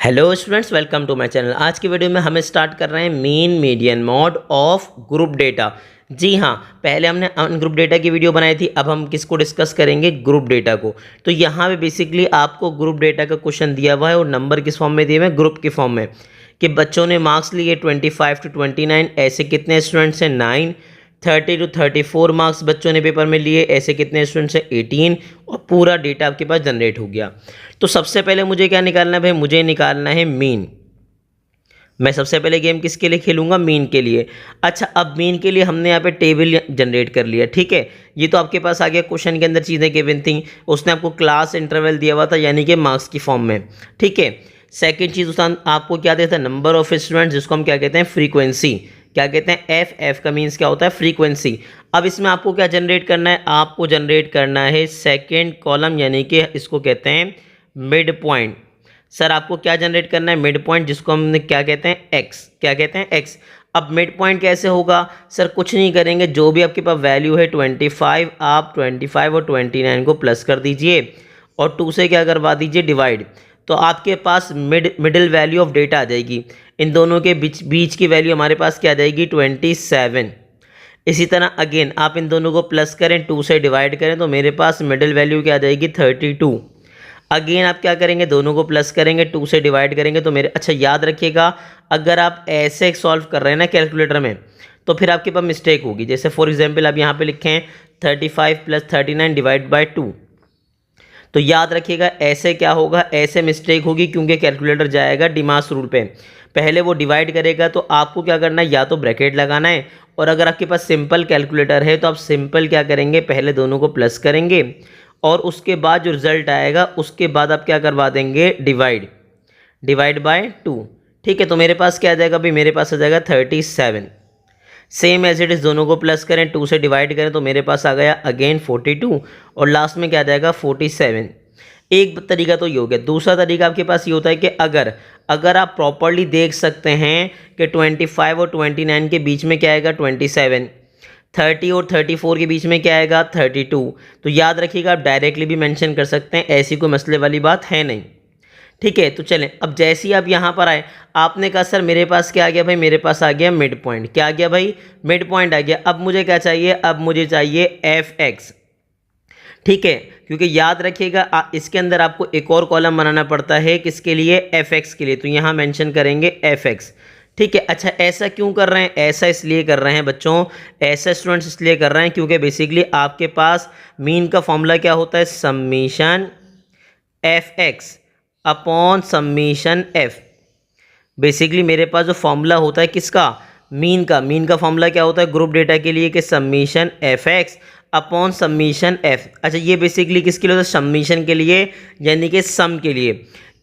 Hello students, welcome to my channel. आज की video में हम स्टार्ट कर रहे हैं mean median mode of group data. जी हाँ, पहले हमने अनग्रुप डेटा की वीडियो बनाई थी, अब हम किसको डिस्कस करेंगे? ग्रुप डेटा को। तो यहाँ पे बेसिकली आपको ग्रुप डेटा का क्वेश्चन दिया हुआ है और नंबर किस फॉर्म में दिए हुए हैं? ग्रुप के फॉर्म में। कि बच्चों ने मार्क्स लिए 25 to 29, ऐसे कितने स्टूडेंट्स हैं? 9। 30 to 34 मार्क्स बच्चों ने पेपर में लिए, ऐसे कितने स्टूडेंट्स हैं? 18। और पूरा डेटा आपके पास जनरेट हो गया। तो सबसे पहले मुझे क्या निकालना है भाई? मुझे निकालना है मीन। मैं सबसे पहले गेम किसके लिए खेलूंगा? मीन के लिए। अच्छा, अब मीन के लिए हमने यहाँ पे टेबल जनरेट कर लिया, ठीक है। ये तो आपके पास आ गया, क्वेश्चन के अंदर चीज़ें गिवन थी, उसने आपको क्लास इंटरवल दिया हुआ था, यानी कि मार्क्स की फॉर्म में, ठीक है। सेकेंड चीज़ उसने आपको क्या देता है? नंबर ऑफ स्टूडेंट्स, जिसको हम क्या कहते हैं? फ्रीक्वेंसी। क्या कहते हैं? एफ का मीन्स क्या होता है? फ्रीक्वेंसी। अब इसमें आपको क्या जनरेट करना है? आपको जनरेट करना है सेकेंड कॉलम, यानी कि इसको कहते हैं मिड पॉइंट। सर आपको क्या जनरेट करना है? मिड पॉइंट, जिसको हमने क्या कहते हैं? एक्स। क्या कहते हैं? एक्स। अब मिड पॉइंट कैसे होगा? सर कुछ नहीं करेंगे, जो भी आपके पास वैल्यू है 25, आप 25 और 29 को प्लस कर दीजिए और 2 से क्या करवा दीजिए? डिवाइड। तो आपके पास मिडिल वैल्यू ऑफ डेटा आ जाएगी। इन दोनों के बीच की वैल्यू हमारे पास क्या आ जाएगी? 27। इसी तरह अगेन आप इन दोनों को प्लस करें, 2 से डिवाइड करें, तो मेरे पास मिडिल वैल्यू क्या आ जाएगी? 32। अगेन आप क्या करेंगे? दोनों को प्लस करेंगे, 2 से डिवाइड करेंगे, तो मेरे अच्छा याद रखिएगा, अगर आप ऐसे सॉल्व कर रहे हैं ना कैलकुलेटर में, तो फिर आपके पास मिस्टेक होगी। जैसे फॉर एग्जांपल आप यहाँ पे लिखे हैं 35 + 39 डिवाइड बाय 2, तो याद रखिएगा ऐसे क्या होगा? ऐसे मिस्टेक होगी, क्योंकि कैलकुलेटर जाएगा डिमास रूल पे। पहले वो डिवाइड करेगा, तो आपको क्या करना है? या तो ब्रैकेट लगाना है, और अगर आपके पास सिंपल कैलकुलेटर है तो आप सिंपल क्या करेंगे? पहले दोनों को प्लस करेंगे और उसके बाद जो रिजल्ट आएगा उसके बाद आप क्या करवा देंगे? डिवाइड बाय 2, ठीक है। तो मेरे पास क्या आ जाएगा भाई? मेरे पास आ जाएगा 37। सेम एज इट इज़ दोनों को प्लस करें, 2 से डिवाइड करें, तो मेरे पास आ गया अगेन 42 और लास्ट में क्या आ जाएगा? 47। एक तरीका तो ये हो गया। दूसरा तरीका आपके पास ये होता है कि अगर आप प्रॉपरली देख सकते हैं कि 25 और 29 के बीच में क्या आएगा? 27। 30 और 34 के बीच में क्या आएगा? 32। तो याद रखिएगा, आप डायरेक्टली भी मेंशन कर सकते हैं, ऐसी कोई मसले वाली बात है नहीं, ठीक है। तो चलें, अब जैसे ही आप यहाँ पर आए, आपने कहा सर मेरे पास क्या आ गया भाई? मेरे पास आ गया मिड पॉइंट। क्या आ गया भाई? मिड पॉइंट आ गया। अब मुझे क्या चाहिए? अब मुझे चाहिए एफ एक्स, ठीक है। क्योंकि याद रखिएगा इसके अंदर आपको एक और कॉलम बनाना पड़ता है, किसके लिए? एफ एक्स के लिए। तो यहाँ मेंशन करेंगे एफ एक्स, ठीक है। अच्छा, ऐसा क्यों कर रहे हैं? ऐसा इसलिए कर रहे हैं बच्चों, ऐसा स्टूडेंट्स इसलिए कर रहे हैं क्योंकि बेसिकली आपके पास मीन का फॉर्मूला क्या होता है? Summation F x upon summation F. Basically मेरे पास जो फॉर्मूला होता है किसका? मीन का फॉर्मूला क्या होता है ग्रुप डेटा के लिए? कि summation F x upon summation F. अच्छा, ये बेसिकली किसके लिए होता है? समीशन के लिए, यानी कि सम के लिए।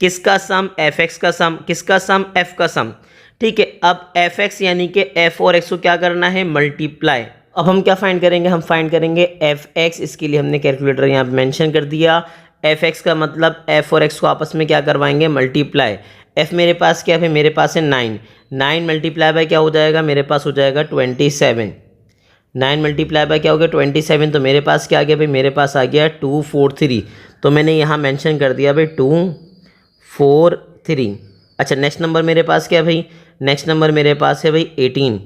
किसका सम? एफ एक्स का सम। किसका सम? एफ का सम, ठीक है। अब एफ एक्स यानी कि एफ और एक्स को क्या करना है? मल्टीप्लाई। अब हम क्या फाइंड करेंगे? हम फाइंड करेंगे एफ एक्स। इसके लिए हमने कैलकुलेटर यहाँ पे मेंशन कर दिया। एफ एक्स का मतलब एफ और एक्स को आपस में क्या करवाएंगे? मल्टीप्लाई। एफ मेरे पास क्या है? मेरे पास है 9। 9 मल्टीप्लाई बाय क्या हो जाएगा? मेरे पास हो जाएगा 27। 9 मल्टीप्लाई बाय क्या हो गया? 27। तो मेरे पास क्या आ गया भाई? मेरे पास आ गया 243। तो मैंने यहाँ मेंशन कर दिया भाई 243। अच्छा, नेक्स्ट नंबर मेरे पास क्या है भाई? नेक्स्ट नंबर मेरे पास है भाई 18।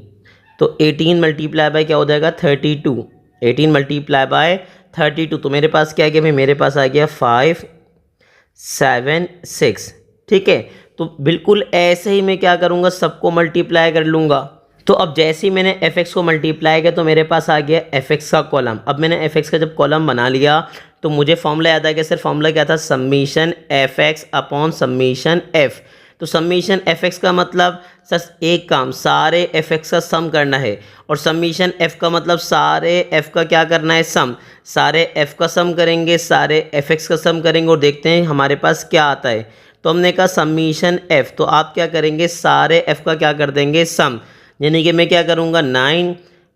तो 18 मल्टीप्लाई बाय क्या हो जाएगा? 32। 18 मल्टीप्लाई बाय 32। तो मेरे पास क्या आ गया भाई? मेरे पास आ गया 576, ठीक है। तो बिल्कुल ऐसे ही मैं क्या करूँगा? सबको मल्टीप्लाई कर लूँगा। तो अब जैसे ही मैंने एफ एक्स को मल्टीप्लाई किया तो मेरे पास आ गया एफ एक्स का कॉलम। अब मैंने एफ एक्स का जब कॉलम बना लिया तो मुझे फॉर्मूला याद आ गया। सर फॉर्मूला क्या था? Summation F x upon summation F. तो समीशन एफ एक्स का मतलब सर एक काम, सारे एफ एक्स का सम करना है, और समीशन एफ का मतलब सारे एफ का क्या करना है? सम। सारे एफ का सम करेंगे, सारे एफ एक्स का सम करेंगे, और देखते हैं हमारे पास क्या आता है। तो हमने कहा समीशन एफ, तो आप क्या करेंगे? सारे एफ का क्या कर देंगे? सम। यानी कि मैं क्या करूँगा? 9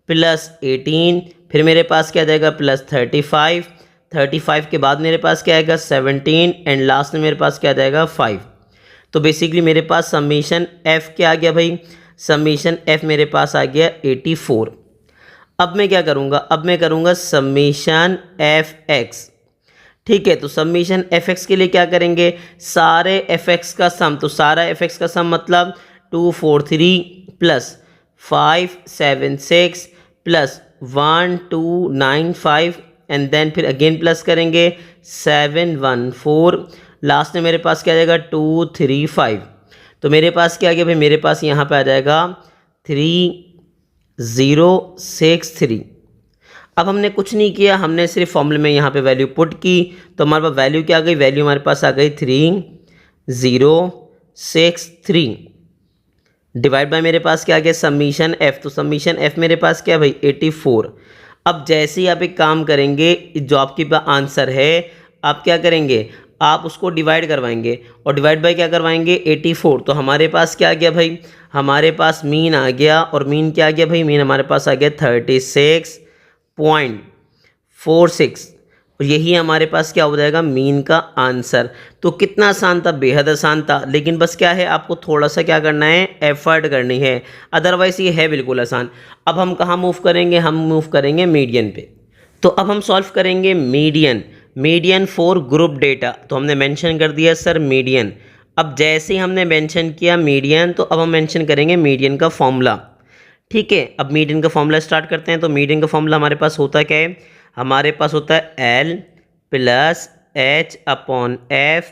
+ 18, फिर मेरे पास क्या आ जाएगा? +35। 35 के बाद मेरे पास क्या आएगा? 17, एंड लास्ट में मेरे पास क्या आ जाएगा? 5। तो बेसिकली मेरे पास समीशन एफ क्या आ गया भाई? समीशन एफ मेरे पास आ गया 84। अब मैं क्या करूँगा? अब मैं करूँगा समीशन एफ एक्स, ठीक है, तो समीशन एफ एक्स के लिए क्या करेंगे, सारे एफ एक्स का सम, तो सारा एफ एक्स का सम मतलब 243 प्लस 576 प्लस 1295 एंड देन फिर अगेन प्लस करेंगे 714, लास्ट में मेरे पास क्या आ जाएगा 235। तो मेरे पास क्या आ गया भाई, मेरे पास यहाँ पे आ जाएगा 3063। अब हमने कुछ नहीं किया, हमने सिर्फ फॉर्मूले में यहाँ पे वैल्यू पुट की, तो हमारे पास वैल्यू क्या आ गई, वैल्यू हमारे पास आ गई 3063 डिवाइड बाय मेरे पास क्या आ गया समीशन एफ, तो समीशन एफ मेरे पास क्या है भाई 84। अब जैसे ही आप एक काम करेंगे, जो आपके पास आंसर है आप क्या करेंगे, आप उसको डिवाइड करवाएंगे और डिवाइड बाय क्या करवाएंगे 84। तो हमारे पास क्या आ गया भाई, हमारे पास मीन आ गया, और मीन क्या आ गया भाई, मीन हमारे पास आ गया 36.46, और यही हमारे पास क्या हो जाएगा मीन का आंसर। तो कितना आसान था, बेहद आसान था, लेकिन बस क्या है आपको थोड़ा सा क्या करना है, एफर्ट करनी है, अदरवाइज ये है बिल्कुल आसान। अब हम कहाँ मूव करेंगे, हम मूव करेंगे मीडियन पे। तो अब हम सॉल्व करेंगे मीडियन फॉर ग्रुप डेटा। तो हमने मेंशन कर दिया सर मीडियन। अब जैसे ही हमने मेंशन किया मीडियन, तो अब हम मेंशन करेंगे मीडियन का फॉर्मूला। ठीक है, अब मीडियन का फॉर्मूला स्टार्ट करते हैं। तो मीडियन का फॉर्मूला हमारे पास होता क्या है, हमारे पास होता है L plus H upon F,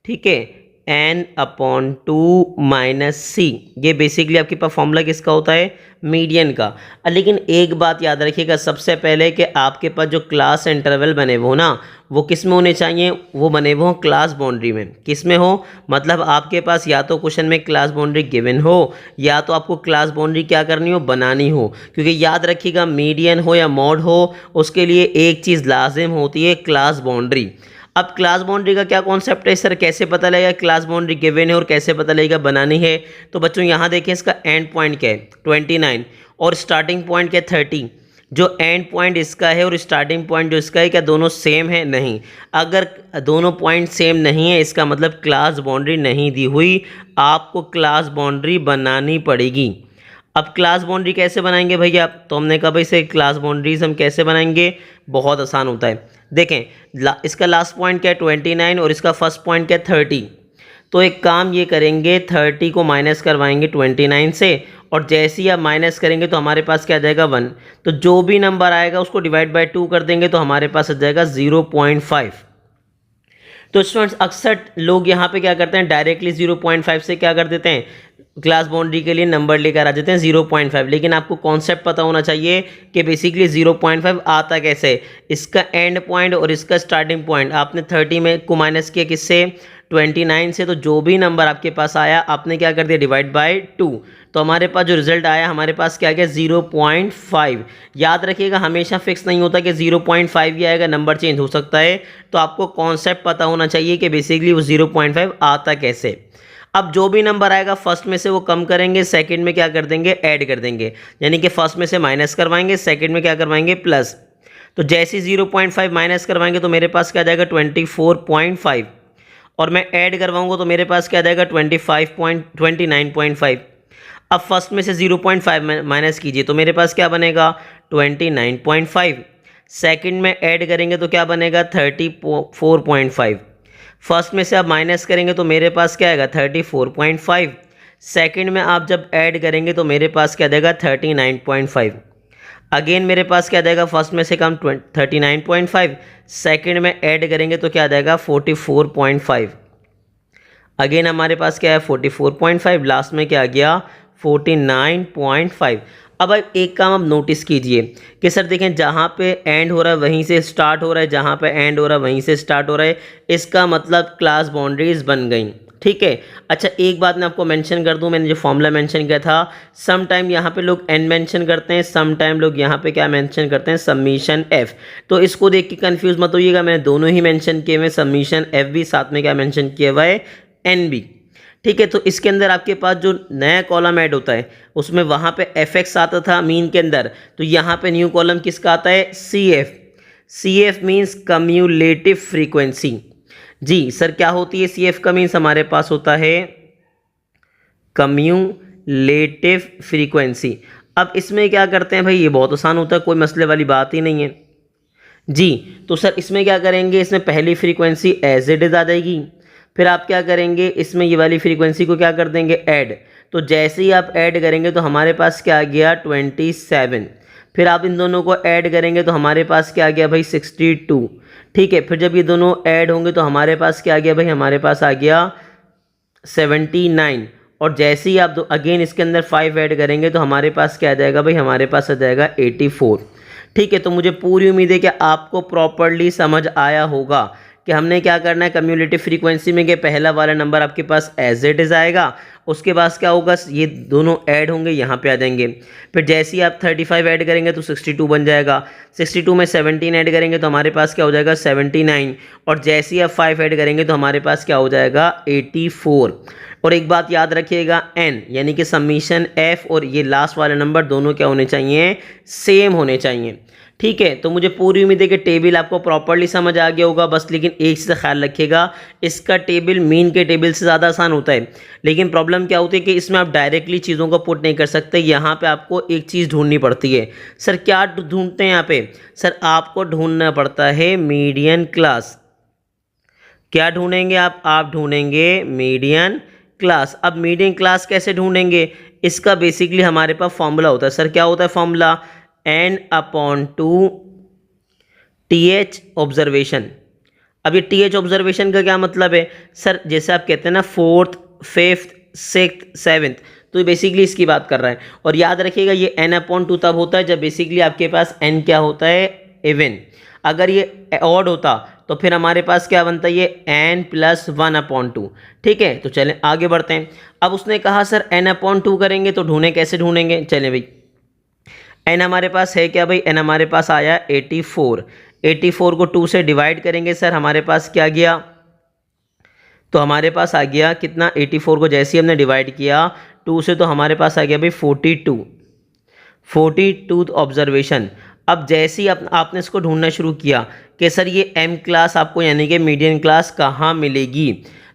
ठीक है, एन अपॉन 2 माइनस सी। ये बेसिकली आपके पास फॉर्मूला किसका होता है, मीडियन का। लेकिन एक बात याद रखिएगा सबसे पहले कि आपके पास जो क्लास इंटरवल बने वो ना, वो किस में होने चाहिए, वो बने वो क्लास बाउंड्री में। किस में हो, मतलब आपके पास या तो क्वेश्चन में क्लास बाउंड्री गिवन हो, या तो आपको क्लास बाउंड्री क्या करनी हो, बनानी हो। क्योंकि याद रखिएगा मीडियन हो या मॉड हो, उसके लिए एक चीज़ लाजिम होती है, क्लास बाउंड्री। अब क्लास बाउंड्री का क्या कॉन्सेप्ट है सर, कैसे पता लगेगा क्लास बाउंड्री गिवन है और कैसे पता लगेगा बनानी है। तो बच्चों यहाँ देखें इसका एंड पॉइंट क्या है 29 और स्टार्टिंग पॉइंट क्या है 30। जो एंड पॉइंट इसका है और स्टार्टिंग पॉइंट जो इसका है, क्या दोनों सेम है, नहीं। अगर दोनों पॉइंट सेम नहीं है इसका मतलब क्लास बाउंड्री नहीं दी हुई, आपको क्लास बाउंड्री बनानी पड़ेगी। अब क्लास बाउंड्री कैसे बनाएंगे भैया, तो हमने कहा भाई से क्लास बाउंड्रीज हम कैसे बनाएंगे, बहुत आसान होता है। देखें इसका लास्ट पॉइंट क्या है 29 और इसका फर्स्ट पॉइंट क्या है 30। तो एक काम ये करेंगे 30 को माइनस करवाएंगे 29 से, और जैसे ही आप माइनस करेंगे तो हमारे पास क्या आ जाएगा 1। तो जो भी नंबर आएगा उसको डिवाइड बाय 2 कर देंगे तो हमारे पास आ जाएगा 0.5। तो स्टूडेंट्स अक्सर लोग यहाँ पे क्या करते हैं, डायरेक्टली 0.5 से क्या कर देते हैं, क्लास बाउंड्री के लिए नंबर लेकर आ जाते हैं 0.5। लेकिन आपको कॉन्सेप्ट पता होना चाहिए कि बेसिकली 0.5 आता कैसे, इसका एंड पॉइंट और इसका स्टार्टिंग पॉइंट आपने 30 में को माइनस किया किससे 29 से, तो जो भी नंबर आपके पास आया आपने क्या कर दिया डिवाइड बाय 2। तो हमारे पास जो रिजल्ट आया हमारे पास क्या गया 0.5। याद रखिएगा हमेशा फिक्स नहीं होता कि 0.5 ही आएगा, नंबर चेंज हो सकता है। तो आपको कॉन्सेप्ट पता होना चाहिए कि बेसिकली वो 0.5 आता कैसे। अब जो भी नंबर आएगा फर्स्ट में से वो कम करेंगे, सेकंड में क्या कर देंगे ऐड कर देंगे, यानी कि फर्स्ट में से माइनस करवाएंगे, सेकंड में क्या करवाएंगे प्लस। तो जैसे 0.5 माइनस करवाएंगे तो मेरे पास क्या आ जाएगा 24.5, और मैं ऐड करवाऊंगा तो मेरे पास क्या आ जाएगा 29.5। अब फर्स्ट में से 0.5 माइनस कीजिए तो मेरे पास क्या बनेगा 29.5। सेकंड में ऐड करेंगे तो क्या बनेगा 34.5। फर्स्ट में से आप माइनस करेंगे तो मेरे पास क्या आएगा 34.5। सेकंड में आप जब ऐड करेंगे तो मेरे पास क्या देगा 39.5। अगेन मेरे पास क्या देगा, फर्स्ट में से कम 39.5, सेकंड में ऐड करेंगे तो क्या देगा 44.5। अगेन हमारे पास क्या है 44.5, लास्ट में क्या आ गया 49.5। अब एक काम आप नोटिस कीजिए कि सर देखें जहाँ पे एंड हो रहा है वहीं से स्टार्ट हो रहा है, जहाँ पे एंड हो रहा है वहीं से स्टार्ट हो रहा है, इसका मतलब क्लास बाउंड्रीज बन गई। ठीक है। अच्छा एक बात मैं आपको मेंशन कर दूं, मैंने जो फॉर्मूला मेंशन किया था, सम टाइम यहाँ पे लोग एन मेंशन करते हैं, सम टाइम लोग यहाँ पे क्या मेंशन करते हैं समीशन एफ। तो इसको देख के कंफ्यूज मत होइएगा, मैंने दोनों ही मेंशन किए हुए, समीशन एफ भी साथ में क्या मेंशन किया हुआ है एन भी। ठीक है। तो इसके अंदर आपके पास जो नया कॉलम ऐड होता है उसमें वहाँ पे एफ एक्स आता था मीन के अंदर, तो यहाँ पे न्यू कॉलम किसका आता है C F. C F means cumulative frequency. जी सर क्या होती है सी एफ का मीन्स, हमारे पास होता है कम्यूलेटिव फ्रीक्वेंसी। अब इसमें क्या करते हैं भाई, ये बहुत आसान होता है, कोई मसले वाली बात ही नहीं है। जी। तो सर इसमें क्या करेंगे, इसमें पहली फ्रीक्वेंसी एज इट इज़ आ जाएगी, फिर आप क्या करेंगे, इसमें ये वाली फ्रीक्वेंसी को क्या कर देंगे, ऐड। तो जैसे ही आप ऐड करेंगे तो हमारे पास क्या आ गया, 27। फिर आप इन दोनों को ऐड करेंगे तो हमारे पास क्या आ गया भाई, 62। ठीक है, फिर जब ये दोनों ऐड होंगे तो हमारे पास क्या आ गया भाई, हमारे पास आ गया 79। और जैसे ही आप अगेन इसके अंदर 5 ऐड करेंगे तो हमारे पास क्या आ जाएगा भाई, हमारे पास आ जाएगा 84। ठीक है, तो मुझे पूरी उम्मीद है कि आपको प्रॉपरली समझ आया होगा कि हमने क्या करना है कम्युलेटिव फ्रीक्वेंसी में, कि पहला वाला नंबर आपके पास एज इट इज़ आएगा, उसके बाद क्या होगा, ये दोनों ऐड होंगे, यहाँ पे आ जाएंगे। फिर जैसे ही आप 35 ऐड करेंगे तो 62 बन जाएगा, 62 में 17 ऐड करेंगे तो हमारे पास क्या हो जाएगा, 79। और जैसे ही आप 5 ऐड करेंगे तो हमारे पास क्या हो जाएगा, 84। और एक बात याद रखिएगा, n यानी कि समीशन f और ये लास्ट वाला नंबर दोनों क्या होने चाहिए, सेम होने चाहिए। ठीक है, तो मुझे पूरी उम्मीद है कि टेबल आपको प्रॉपरली समझ आ गया होगा। बस लेकिन एक चीज़ ख्याल रखिएगा, इसका टेबल मीन के टेबल से ज़्यादा आसान होता है, लेकिन प्रॉब्लम क्या होती है कि इसमें आप डायरेक्टली चीज़ों को पुट नहीं कर सकते। यहाँ पे आपको एक चीज़ ढूंढनी पड़ती है। सर क्या ढूंढते हैं यहाँ पे, सर आपको ढूंढना पड़ता है मीडियन क्लास। क्या ढूंढेंगे आप ढूंढेंगे मीडियन क्लास। अब मीडियन क्लास कैसे ढूंढेंगे, इसका बेसिकली हमारे पास फॉर्मूला होता है। सर क्या होता है फॉर्मूला, n/2 TH ऑब्जर्वेशन। अब ये TH ऑब्जर्वेशन का क्या मतलब है, सर जैसे आप कहते हैं ना 4th 5th 6th 7th, तो ये बेसिकली इसकी बात कर रहा है। और याद रखिएगा ये n/2 तब होता है जब बेसिकली आपके पास n क्या होता है, इवन। अगर ये ऑड होता तो फिर हमारे पास क्या बनता है, ये n+1/2। ठीक है, तो चलें आगे बढ़ते हैं। अब उसने कहा सर n/2 करेंगे तो ढूंढें, कैसे ढूंढेंगे, चलें भाई। n हमारे पास है क्या भाई, n हमारे पास आया 84। 84 को 2 से डिवाइड करेंगे, सर हमारे पास क्या गया, तो हमारे पास आ गया कितना, 84 को जैसे ही हमने डिवाइड किया 2 से तो हमारे पास आ गया भाई 42 ऑब्जर्वेशन। अब जैसे ही आपने इसको ढूंढना शुरू किया कि सर ये m क्लास आपको यानी कि मीडियन क्लास कहाँ मिलेगी,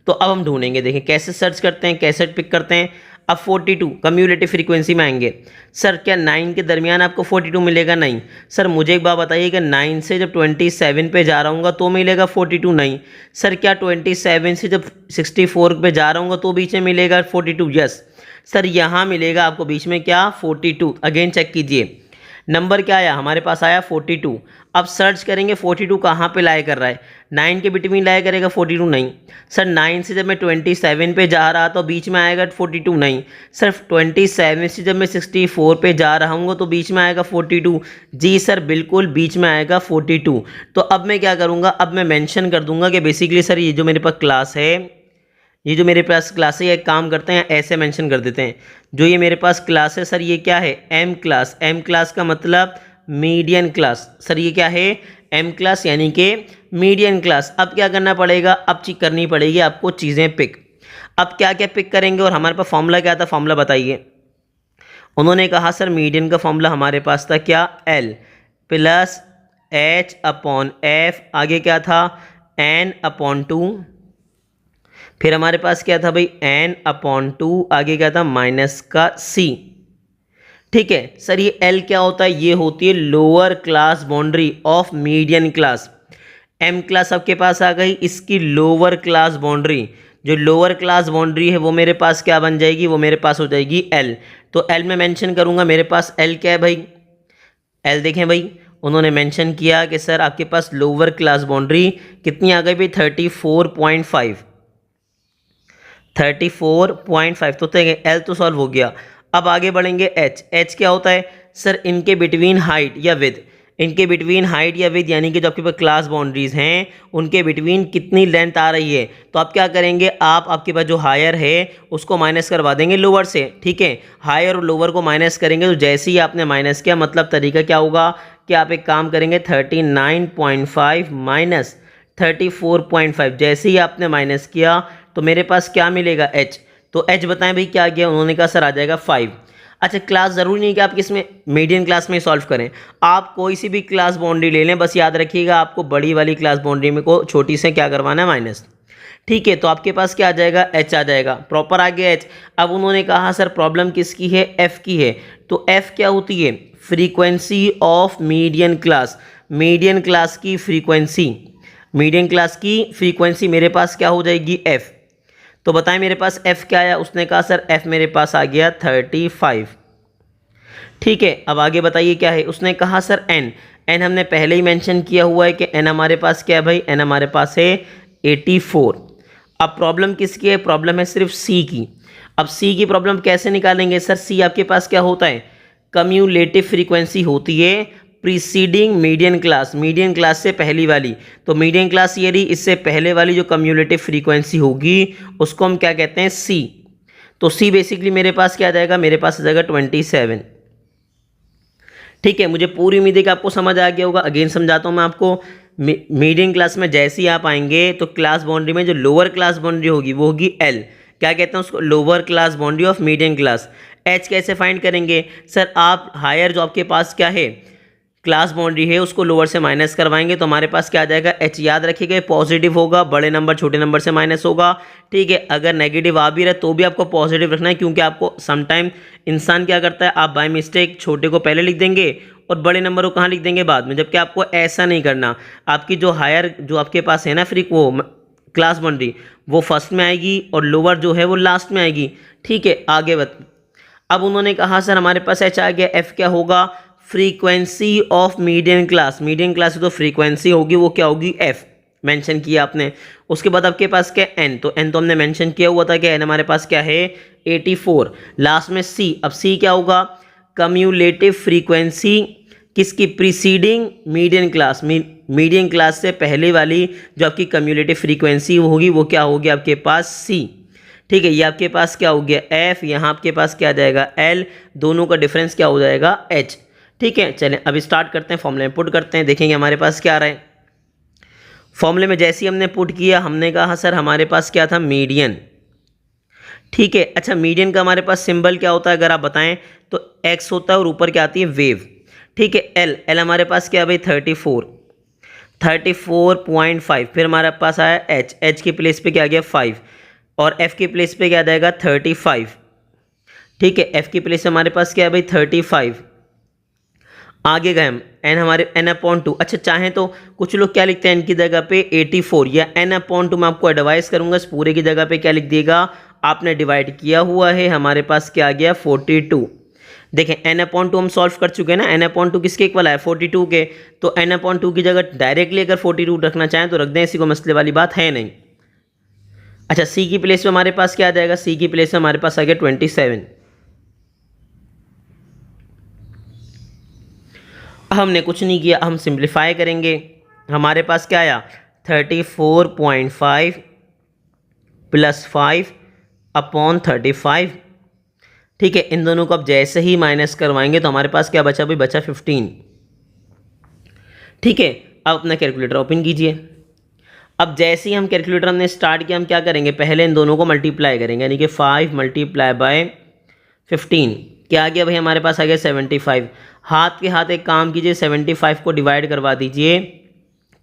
तो अब हम ढूंढेंगे। देखें कैसे सर्च करते हैं, कैसे पिक करते हैं। अब 42 कम्युलेटिव फ्रीक्वेंसी में आएंगे। सर क्या 9 के दरमियान आपको 42 मिलेगा, नहीं। सर मुझे एक बात बताइए कि 9 से जब 27 पे जा रहा हूँ तो मिलेगा 42, नहीं। सर क्या 27 से जब 64 पे जा रहा हूँ तो बीच में मिलेगा 42, यस। सर यहाँ मिलेगा आपको बीच में क्या, 42। अगेन चेक कीजिए, नंबर क्या आया, हमारे पास आया 42। अब सर्च करेंगे 42 कहाँ पे लाया कर रहा है, 9 के बिटवीन लाया करेगा 42, नहीं। सर 9 से जब मैं 27 पे जा रहा तो बीच में आएगा 42, नहीं। सर 27 से जब मैं 64 पे जा रहा हूँ तो बीच में आएगा 42, जी सर बिल्कुल बीच में आएगा 42। तो अब मैं क्या करूँगा, अब मैं मेंशन कर दूंगा कि बेसिकली सर ये जो मेरे पास क्लास है, ये जो मेरे पास क्लास है, एक काम करते हैं ऐसे मेंशन कर देते हैं, जो ये मेरे पास क्लास है सर ये क्या है, एम क्लास। एम क्लास का मतलब मीडियन क्लास। सर ये क्या है, एम क्लास यानी कि मीडियन क्लास। अब क्या करना पड़ेगा, अब चीज करनी पड़ेगी आपको चीज़ें पिक। अब क्या क्या पिक करेंगे और हमारे पास फॉर्मूला क्या था, फॉर्मूला बताइए। उन्होंने कहा सर मीडियन का फॉर्मूला हमारे पास था क्या, L+H/F। आगे क्या था, n/2। फिर हमारे पास क्या था भाई, n/2। आगे क्या था, -c। ठीक है सर, ये L क्या होता है, ये होती है lower class boundary of median class. M class आपके पास आ गई, इसकी लोअर क्लास बाउंड्री, जो लोअर क्लास बाउंड्री है वो मेरे पास क्या बन जाएगी, वो मेरे पास हो जाएगी L। तो L में मेंशन करूंगा, मेरे पास L क्या है भाई, L देखें भाई, उन्होंने मेंशन किया कि सर आपके पास लोअर क्लास बाउंड्री कितनी आ गई भाई, 34.5। 34.5। तो L तो सॉल्व हो गया। अब आगे बढ़ेंगे H। H क्या होता है सर, इनके बिटवीन हाइट या विद, इनके बिटवीन हाइट या विद यानी कि जो आपके पास क्लास बाउंड्रीज हैं उनके बिटवीन कितनी लेंथ आ रही है। तो आप क्या करेंगे, आपके पास जो हायर है उसको माइनस करवा देंगे लोअर से। ठीक है, हायर और लोअर को माइनस करेंगे, तो जैसे ही आपने माइनस किया मतलब तरीका क्या होगा कि आप एक काम करेंगे 39.5 माइनस 34.5। जैसे ही आपने माइनस किया तो मेरे पास क्या मिलेगा, H। तो H बताएं भाई क्या गया, उन्होंने कहा सर आ जाएगा 5। अच्छा, क्लास ज़रूरी नहीं कि आप किसमें मीडियन क्लास में सॉल्व करें, आप कोई सी भी क्लास बाउंड्री ले लें, बस याद रखिएगा आपको बड़ी वाली क्लास बाउंड्री में को छोटी से क्या करवाना है, माइनस। ठीक है, तो आपके पास क्या आ जाएगा, H आ जाएगा, प्रॉपर आ गया H। अब उन्होंने कहा सर प्रॉब्लम किसकी है, F की है। तो F क्या होती है, frequency of median class. Median class की फ्रीक्वेंसी, मीडियन क्लास की फ्रीक्वेंसी मेरे पास क्या हो जाएगी एफ। तो बताएं मेरे पास एफ क्या आया, उसने कहा सर एफ मेरे पास आ गया 35। ठीक है, अब आगे बताइए क्या है, उसने कहा सर एन, एन हमने पहले ही मेंशन किया हुआ है कि एन हमारे पास क्या है भाई, एन हमारे पास है 84। अब प्रॉब्लम किसकी है, प्रॉब्लम है सिर्फ सी की। अब सी की प्रॉब्लम कैसे निकालेंगे सर, सी आपके पास क्या होता है, कम्यूलेटिव फ्रीक्वेंसी होती है preceding median class, median class से पहली वाली। तो मीडियन क्लास ये रही, इससे पहले वाली जो कम्यूलेटिव फ्रीक्वेंसी होगी उसको हम क्या कहते हैं, सी। तो सी बेसिकली मेरे पास क्या आ जाएगा, मेरे पास आ जाएगा 27। ठीक है, मुझे पूरी उम्मीद है कि आपको समझ आ गया होगा। अगेन समझाता हूँ मैं आपको। मीडियन क्लास में जैसे ही आप आएंगे तो क्लास बाउंड्री में जो लोअर क्लास बाउंड्री होगी वो होगी एल, क्या कहते हैं उसको, lower class boundary of median class. H कैसे फाइंड करेंगे सर, आप हायर जो आपके पास क्या है क्लास बाउंड्री है उसको लोअर से माइनस करवाएंगे तो हमारे पास क्या आ जाएगा एच। याद रखिएगा पॉजिटिव होगा, बड़े नंबर छोटे नंबर से माइनस होगा। ठीक है, अगर नेगेटिव आ भी रहा तो भी आपको पॉजिटिव रखना है, क्योंकि आपको समटाइम इंसान क्या करता है, आप बाय मिस्टेक छोटे को पहले लिख देंगे और बड़े नंबर को कहाँ लिख देंगे बाद में, जबकि आपको ऐसा नहीं करना। आपकी जो हायर जो आपके पास है ना फ्री वो क्लास बाउंड्री वो फर्स्ट में आएगी और लोअर जो है वो लास्ट में आएगी। ठीक है, आगे अब उन्होंने कहा सर हमारे पास एच आ गया, एफ क्या होगा, frequency of median class, median class की तो फ्रीक्वेंसी होगी वो क्या होगी एफ, मेंशन किया आपने। उसके बाद आपके पास क्या एन, तो एन तो हमने मेंशन किया हुआ था कि एन हमारे पास क्या है 84। लास्ट में सी, अब सी क्या होगा, कम्यूलेटिव फ्रीक्वेंसी किसकी, preceding median class, median class से पहले वाली जो आपकी कम्यूलेटिव फ्रीक्वेंसी होगी वो क्या होगी आपके पास सी। ठीक है, ये आपके पास क्या हो गया एफ, यहाँ आपके पास क्या आ जाएगा एल, दोनों का डिफरेंस क्या हो जाएगा एच। ठीक है, चलें अभी स्टार्ट करते हैं, फॉर्मूले में पुट करते हैं, देखेंगे हमारे पास क्या आ रहा है। फॉर्मूले में जैसे ही हमने पुट किया हमने कहा सर हमारे पास क्या था मीडियन। ठीक है, अच्छा मीडियन का हमारे पास सिंबल क्या होता है अगर आप बताएं तो एक्स होता है और ऊपर क्या आती है वेव। ठीक है, एल, एल हमारे पास क्या है भाई 34.5। फिर हमारे पास आया एच, एच की प्लेस पे क्या आ गया 5 और एफ की प्लेस पे क्या आ जाएगा 35। ठीक है, एफ की प्लेस हमारे पास क्या है भाई 35। आगे गए हम, एन हमारे n/2। अच्छा चाहें तो कुछ लोग क्या लिखते हैं एन की जगह पे 84 या n/2। मैं आपको एडवाइस करूंगा इस पूरे की जगह पे क्या लिख दिएगा, आपने डिवाइड किया हुआ है, हमारे पास क्या आ गया 42। देखें n/2 हम सॉल्व कर चुके हैं ना, n/2 किसके इक्वल है 42 के, तो n/2 की जगह डायरेक्टली अगर 42 रखना चाहें तो रख दें, इसी को मसले वाली बात है नहीं। अच्छा सी की प्लेस पे हमारे पास क्या आ जाएगा, सी की प्लेस पे हमारे पास आ गया 27। हमने कुछ नहीं किया, हम सिंप्लीफाई करेंगे, हमारे पास क्या आया 34.5 + 5 / 35। ठीक है, इन दोनों को अब जैसे ही माइनस करवाएंगे तो हमारे पास क्या बचा भाई, बचा 15। ठीक है, अब अपना कैलकुलेटर ओपन कीजिए। अब जैसे ही हम कैलकुलेटर हमने स्टार्ट किया हम क्या करेंगे, पहले इन दोनों को मल्टीप्लाई करेंगे, यानी कि 5 × 15 क्या आ गया भाई, हमारे पास आ गया 75। हाथ के हाथ एक काम कीजिए, 75 को डिवाइड करवा दीजिए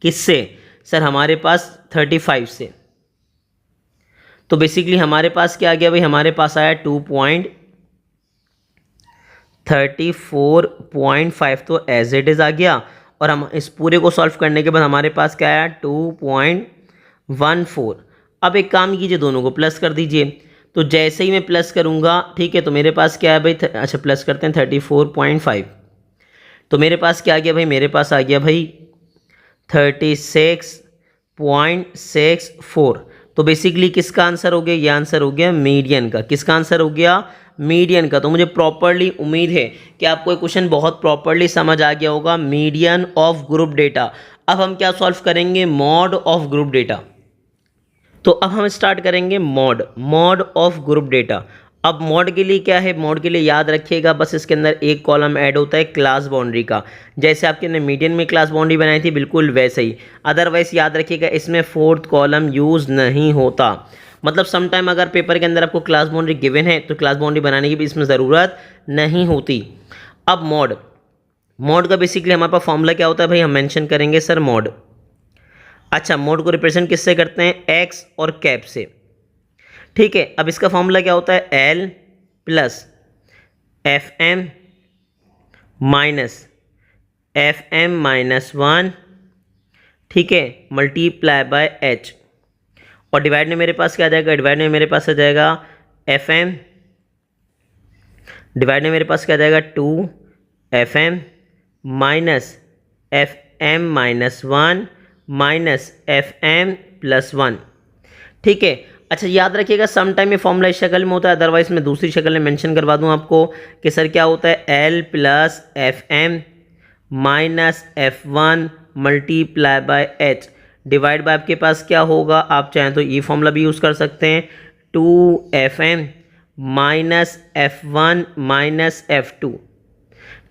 किससे सर, हमारे पास 35 से। तो बेसिकली हमारे पास क्या आ गया भाई, हमारे पास आया 2.34.5 तो एज इट इज़ आ गया। और हम इस पूरे को सॉल्व करने के बाद हमारे पास क्या आया 2.14। अब एक काम कीजिए, दोनों को प्लस कर दीजिए। तो जैसे ही मैं प्लस करूंगा, ठीक है, तो मेरे पास क्या है भाई, अच्छा प्लस करते हैं 34.5। तो मेरे पास क्या आ गया भाई, मेरे पास आ गया भाई 36.64। तो बेसिकली किसका आंसर हो गया, ये आंसर हो गया मीडियन का। किसका आंसर हो गया, मीडियन का। तो मुझे प्रॉपरली उम्मीद है कि आपको ये क्वेश्चन बहुत प्रॉपरली समझ आ गया होगा, मीडियन ऑफ ग्रुप डेटा। अब हम क्या सॉल्व करेंगे, मॉड ऑफ ग्रुप डेटा। तो अब हम स्टार्ट करेंगे मॉड ऑफ ग्रुप डेटा। अब मॉड के लिए क्या है, मॉड के लिए याद रखिएगा बस इसके अंदर एक कॉलम ऐड होता है क्लास बाउंड्री का। जैसे आपके ने मीडियन में क्लास बाउंड्री बनाई थी बिल्कुल वैसे ही। अदरवाइज याद रखिएगा इसमें 4th कॉलम यूज़ नहीं होता। मतलब समटाइम अगर पेपर के अंदर आपको क्लास बाउंड्री गिवन है तो क्लास बाउंड्री बनाने की भी इसमें ज़रूरत नहीं होती। अब मॉड का बेसिकली हमारे पास फॉर्मूला क्या होता है भाई, हम मेंशन करेंगे सर मॉड। अच्छा मॉड को रिप्रेजेंट किससे करते हैं, एक्स और कैप से। ठीक है, अब इसका फॉर्मूला क्या होता है, L + FM - F M minus one, ठीक है, मल्टीप्लाई बाय एच, और डिवाइड में मेरे पास क्या आ जाएगा, डिवाइड में मेरे पास आ जाएगा एफ एम, डिवाइड में मेरे पास क्या आ जाएगा 2 FM minus F M minus one minus F M plus one, ठीक है। अच्छा याद रखिएगा सम टाइम ये फॉर्मूला इस शक्ल में होता है, अदरवाइज मैं दूसरी शक्ल में मेंशन करवा दूं आपको कि सर क्या होता है, L plus F M minus F one multiply by H, divide by आपके पास क्या होगा, आप चाहें तो ये फॉर्मूला भी यूज़ कर सकते हैं, 2FM minus F one minus F two,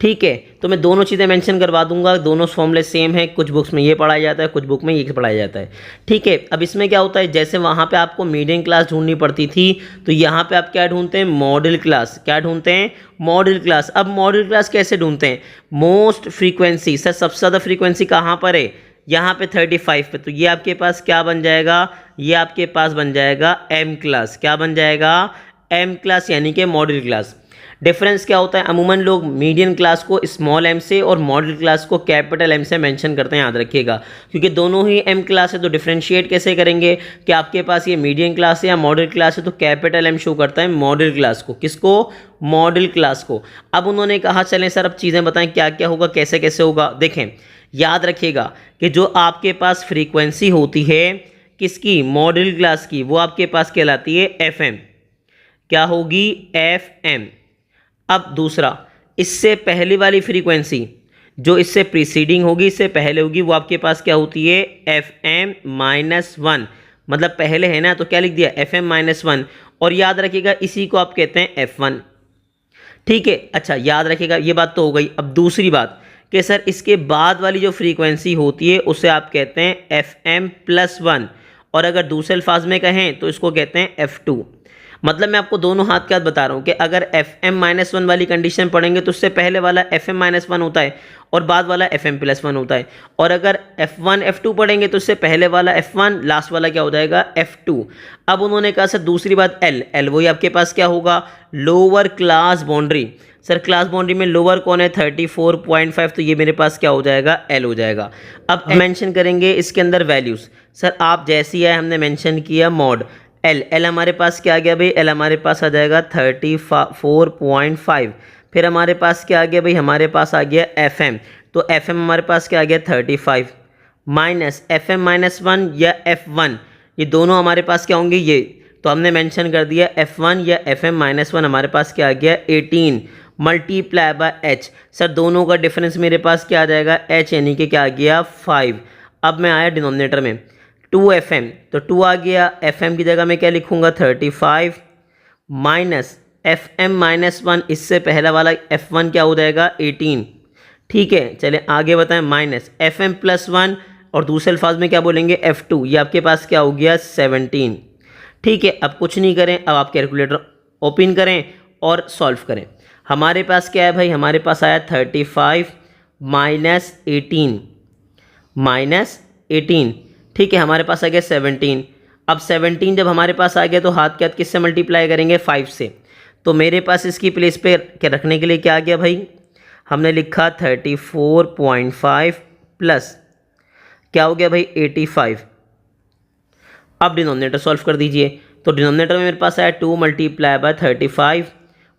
ठीक है। तो मैं दोनों चीज़ें मेंशन करवा दूंगा, दोनों फॉर्मूले सेम है, कुछ बुक्स में ये पढ़ाया जाता है, कुछ बुक में ये पढ़ाया जाता है, ठीक है। अब इसमें क्या होता है, जैसे वहाँ पे आपको मीडियन क्लास ढूंढनी पड़ती थी, तो यहाँ पे आप क्या ढूंढते हैं, मॉडल क्लास, क्या ढूंढते हैं, मॉडल क्लास। अब मॉडल क्लास कैसे ढूंढते हैं, मोस्ट फ्रीक्वेंसी, सर सबसे ज़्यादा फ्रीक्वेंसी कहाँ पर है, यहाँ पे 35 पे, तो ये आपके पास क्या बन जाएगा, ये आपके पास बन जाएगा एम क्लास, क्या बन जाएगा, एम क्लास, यानी कि मॉडल क्लास। डिफरेंस क्या होता है, अमूमन लोग मीडियन क्लास को स्मॉल एम से और मॉडल क्लास को कैपिटल एम से मेंशन करते हैं, याद रखिएगा, क्योंकि दोनों ही एम क्लास है। तो डिफरेंशिएट कैसे करेंगे कि आपके पास ये मीडियन क्लास है या मॉडल क्लास है, तो कैपिटल एम शो करता है मॉडल क्लास को, किसको, मॉडल क्लास को। अब उन्होंने कहा चलें सर अब चीज़ें बताएं क्या क्या होगा, कैसे कैसे होगा। देखें याद रखिएगा कि जो आपके पास फ्रीक्वेंसी होती है किसकी, मॉडल क्लास की, वो आपके पास कहलाती है एफ एम, क्या होगी, एफ एम। अब दूसरा, इससे पहली वाली फ्रीक्वेंसी जो इससे प्रीसीडिंग होगी, इससे पहले होगी, वो आपके पास क्या होती है, एफ एम माइनस वन, मतलब पहले है ना, तो क्या लिख दिया, एफ एम माइनस वन, और याद रखिएगा इसी को आप कहते हैं एफ वन, ठीक है। अच्छा याद रखिएगा ये बात तो हो गई। अब दूसरी बात कि सर इसके बाद वाली जो फ्रीक्वेंसी होती है उसे आप कहते हैं एफ एम प्लस वन, और अगर दूसरे अल्फाज में कहें तो इसको कहते हैं एफ टू। मतलब मैं आपको दोनों हाथ के हाथ बता रहा हूँ कि अगर एफ एम माइनस वन वाली कंडीशन पढ़ेंगे तो उससे पहले वाला एफ एम माइनस वन होता है और बाद वाला एफ एम प्लस वन होता है, और अगर एफ वन एफ टू पढ़ेंगे तो उससे पहले वाला एफ वन, लास्ट वाला क्या हो जाएगा, एफ टू। अब उन्होंने कहा सर दूसरी बात एल, एल वही आपके पास क्या होगा, lower class boundary. Sir class boundary में लोअर कौन है, 34.5, तो ये मेरे पास क्या हो जाएगा, एल हो जाएगा। अब मेंशन करेंगे इसके अंदर वैल्यूज़, सर आप जैसी है हमने मेंशन किया मॉड एल, एल हमारे पास क्या आ गया भाई, एल हमारे पास आ जाएगा 34.5, फिर हमारे पास क्या आ गया भाई, हमारे पास आ गया एफ एम, तो एफ एम हमारे पास क्या आ गया 35 minus F M minus one या एफ वन, ये दोनों हमारे पास क्या होंगे, ये तो हमने मेंशन कर दिया एफ वन या एफ एम माइनस वन, हमारे पास क्या आ गया 18 मल्टीप्लाई बाय एच। सर दोनों का डिफरेंस मेरे पास क्या आ जाएगा, एच, यानी कि क्या आ गया 5। अब मैं आया डिनोमिनेटर में 2FM, तो 2 आ गया, FM की जगह मैं क्या लिखूंगा 35 माइनस FM माइनस वन, इससे पहला वाला F1 क्या हो जाएगा 18, ठीक है। चले आगे बताएं, माइनस FM प्लस वन, और दूसरे अल्फाज में क्या बोलेंगे F2, ये आपके पास क्या हो गया 17, ठीक है। अब कुछ नहीं करें, अब आप कैलकुलेटर ओपन करें और सॉल्व करें। हमारे पास क्या है भाई, हमारे पास आया 35 माइनस 18, ठीक है, हमारे पास आ गया 17। अब 17 जब हमारे पास आ गया तो हाथ के हाथ किससे मल्टीप्लाई करेंगे, 5 से, तो मेरे पास इसकी प्लेस पे रखने के लिए क्या आ गया भाई, हमने लिखा 34.5 प्लस क्या हो गया भाई 85। अब डिनोमिनेटर सॉल्व कर दीजिए, तो डिनोमिनेटर में मेरे पास आया 2 मल्टीप्लाई बाय 35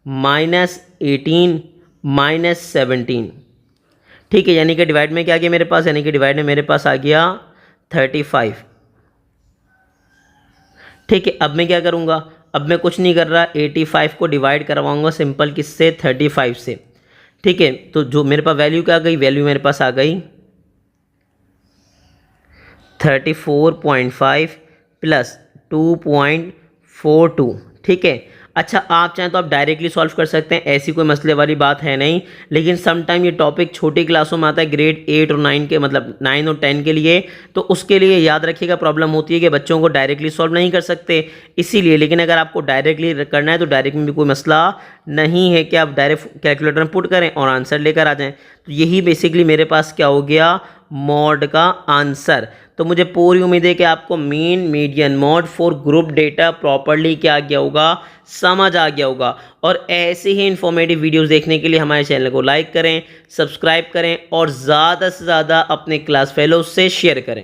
माइनस 18 माइनस 17, ठीक है, यानी कि डिवाइड में क्या आ गया मेरे पास, यानी कि डिवाइड में मेरे पास आ गया 35, ठीक है। अब मैं क्या करूँगा, अब मैं कुछ नहीं कर रहा, 85 को डिवाइड करवाऊँगा सिंपल किससे, 35 से, ठीक है। तो जो मेरे पास वैल्यू क्या आ गई, वैल्यू मेरे पास आ गई 34.5 प्लस 2.42, ठीक है। अच्छा आप चाहें तो आप डायरेक्टली सॉल्व कर सकते हैं, ऐसी कोई मसले वाली बात है नहीं, लेकिन सम टाइम ये टॉपिक छोटी क्लासों में आता है, ग्रेड 8 और 9 के, मतलब 9 और 10 के लिए, तो उसके लिए याद रखिएगा प्रॉब्लम होती है कि बच्चों को डायरेक्टली सॉल्व नहीं कर सकते, इसीलिए। लेकिन अगर आपको डायरेक्टली करना है तो डायरेक्ट में भी कोई मसला नहीं है कि आप डायरेक्ट कैलकुलेटर में पुट करें और आंसर लेकर आ जाएँ। तो यही बेसिकली मेरे पास क्या हो गया, मॉड का आंसर। तो मुझे पूरी उम्मीद है कि आपको mean median mode for group data properly क्या आ गया होगा, समझ आ गया होगा। और ऐसे ही इन्फॉर्मेटिव वीडियोस देखने के लिए हमारे चैनल को लाइक करें, सब्सक्राइब करें और ज़्यादा से ज़्यादा अपने क्लास फेलोज से शेयर करें।